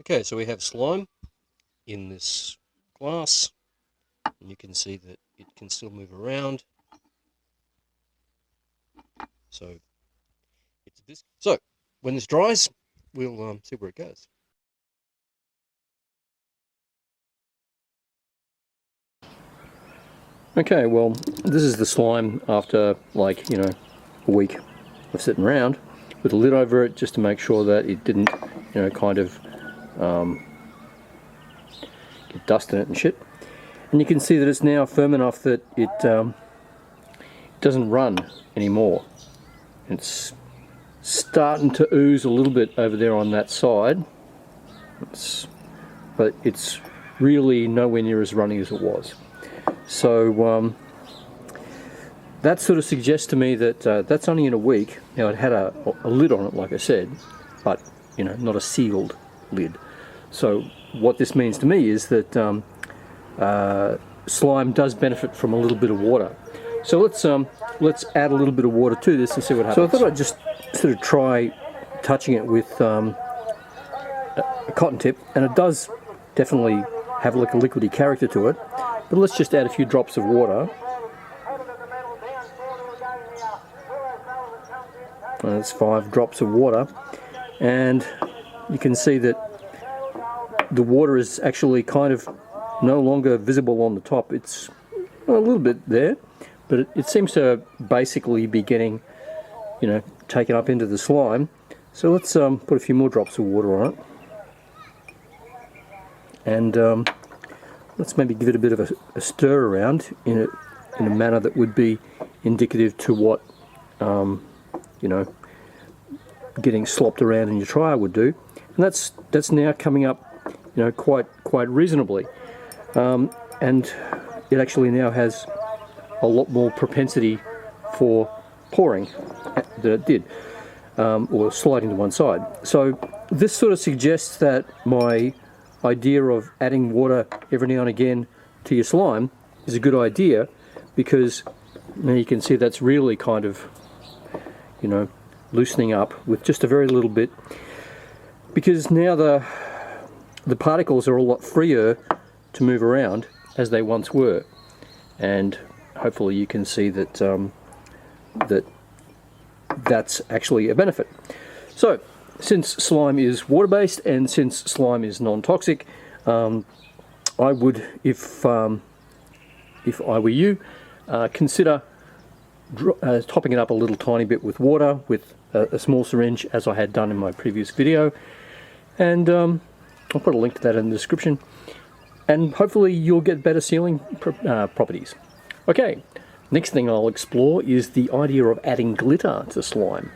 Okay, so we have slime in this glass, and you can see that it can still move around. So it's this. So when this dries, we'll see where it goes. Okay, well, this is the slime after, like, a week of sitting around with a lid over it, just to make sure that it didn't, kind of get dust in it and shit. And you can see that it's now firm enough that it doesn't run anymore. It's starting to ooze a little bit over there on that side, but it's really nowhere near as runny as it was. So that sort of suggests to me that that's only in a week. Now, it had a lid on it, like I said, but not a sealed lid. So what this means to me is that slime does benefit from a little bit of water. So let's add a little bit of water to this and see what happens. So I thought I'd just sort of try touching it with a cotton tip, and it does definitely have like a liquidy character to it. But let's just add a few drops of water. That's 5 drops of water, and you can see that the water is actually kind of no longer visible on the top. It's a little bit there, but it seems to basically be getting, taken up into the slime. So let's put a few more drops of water on it, and let's maybe give it a bit of a stir around in a manner that would be indicative to what getting slopped around in your dryer would do. And that's now coming up quite reasonably, and it actually now has a lot more propensity for pouring than it did, or sliding to one side. So this sort of suggests that my idea of adding water every now and again to your slime is a good idea, because now you can see that's really kind of loosening up with just a very little bit, because now the particles are a lot freer to move around as they once were, and hopefully you can see that that's actually a benefit. So since slime is water-based and since slime is non-toxic, I would, if I were you, consider topping it up a little tiny bit with water with a small syringe, as I had done in my previous video, and I'll put a link to that in the description, and hopefully you'll get better sealing properties. Okay, next thing I'll explore is the idea of adding glitter to slime.